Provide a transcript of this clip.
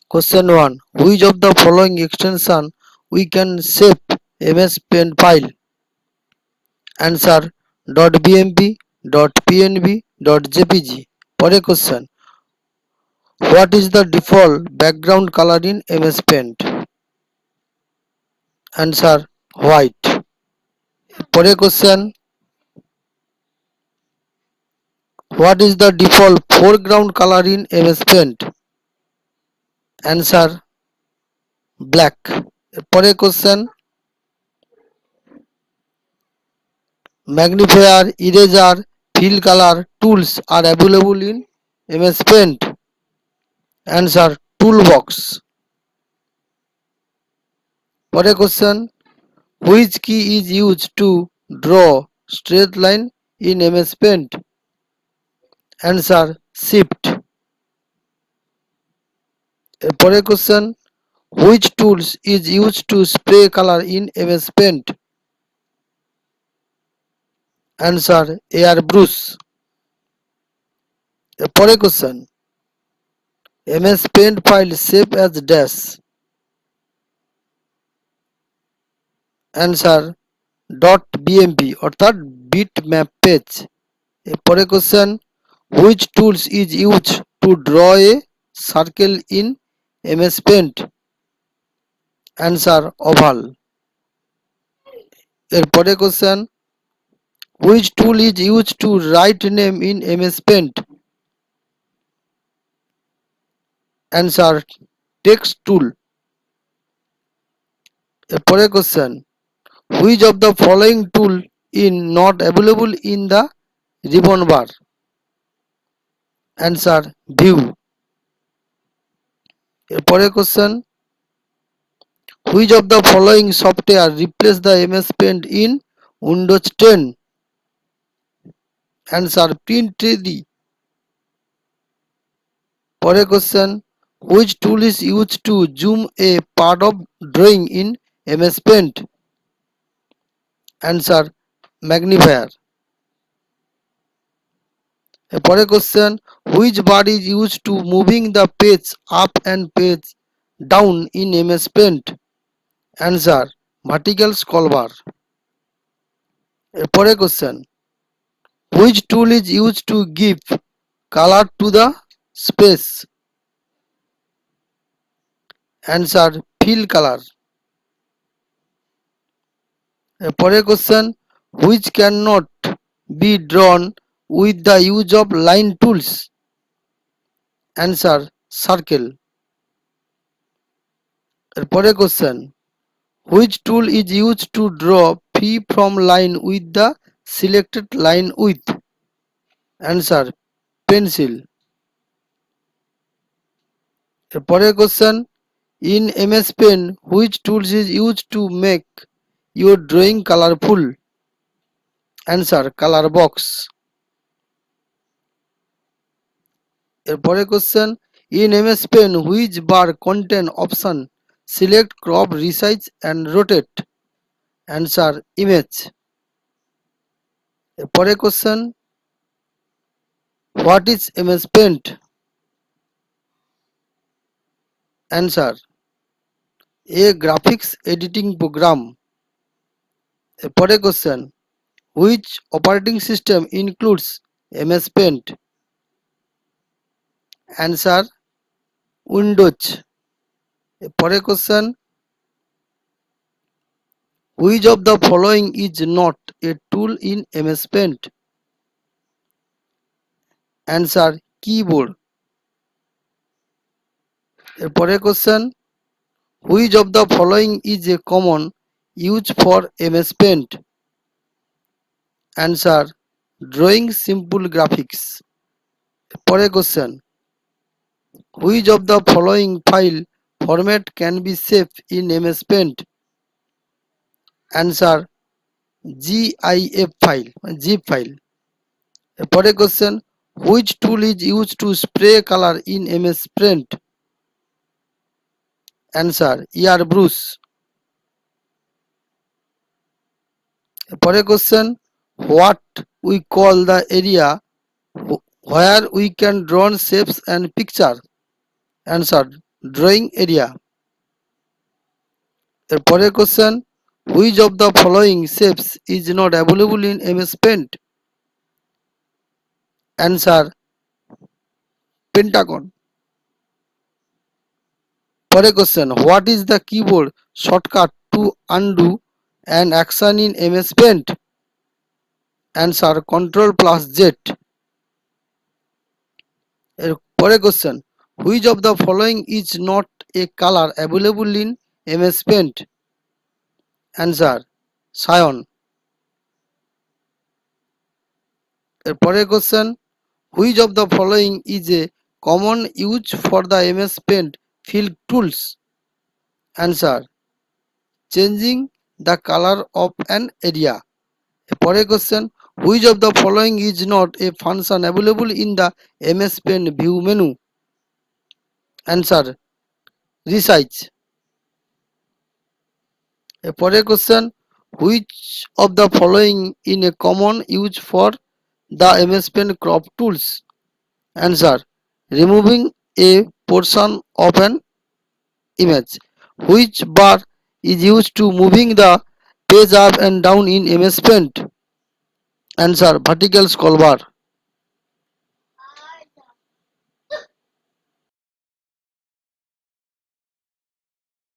Question 1. Which of the following extension we can save MS Paint file? Answer .bmp, .pnb, .jpg. পরের question. What is the default background color in MS Paint? Answer white. পরের question. What is the default foreground color in MS Paint? Answer black. পরের question. Magnifier, eraser, fill color tools are available in MS Paint. Answer toolbox. পরের question. Which key is used to draw straight line in MS Paint? Answer shift. পরের question. Which tools is used to spray color in MS Paint? Answer airbrush. পরের question. MS Paint file save as dash. Answer .bmp অর্থাৎ bitmap page. পরের question. Which tools is used to draw a circle in MS Paint? Answer oval. পরের question. Which tool is used to write name in MS Paint? Answer text tool. পরের question. Which of the following tool is not available in the ribbon bar? Answer view. পরের question. Which of the following software replace the MS Paint in Windows 10? Answer Print 3D. পরের question. Which tool is used to zoom a part of drawing in MS Paint? Answer magnifier. পরের question. Which bar is used to moving the page up and page down in MS Paint? Answer vertical scroll bar. পরের question. Which tool is used to give color to the space? Answer fill color. পরের question. Which cannot be drawn with the use of line tools? Answer circle. পরের question. Which tool is used to draw free from line with the selected line width? Answer pencil. পরের question. In MS Paint, which tools is used to make your drawing colorful? Answer color box. পরের question. In MS Paint, which bar contain option select, crop, resize and rotate? Answer image. পরের question. What is MS Paint? Answer a graphics editing program. পরের question. Which operating system includes MS Paint? Answer Windows. পরের question. Which of the following is not a tool in MS Paint? Answer keyboard. পরের question. Which of the following is a common use for MS Paint? Answer drawing simple graphics. পরের question. Which of the following file format can be saved in MS Paint? Answer GIF file, zip file. পরের question. Which tool is used to spray color in MS Paint? Answer airbrush. পরের question. What we call the area where we can draw shapes and picture? Answer drawing area. এরপরের question, which of the following shapes is not available in MS Paint? Answer, pentagon. পরের question, what is the keyboard shortcut to undo an action in MS Paint? Answer, control plus Z. এর পরের question, which of the following is not a colour available in MS Paint? Answer, cyan. এর পরের question, which of the following is a common use for the MS Paint fill tools? Answer, changing the colour of an area. পরের question, which of the following is not a function available in the MS Paint view menu? Answer, resize. পরের question, which of the following in a common use for the MS Paint crop tools? Answer, removing a portion of an image. Which bar is used to moving the page up and down in MS Paint? Answer, vertical scroll bar.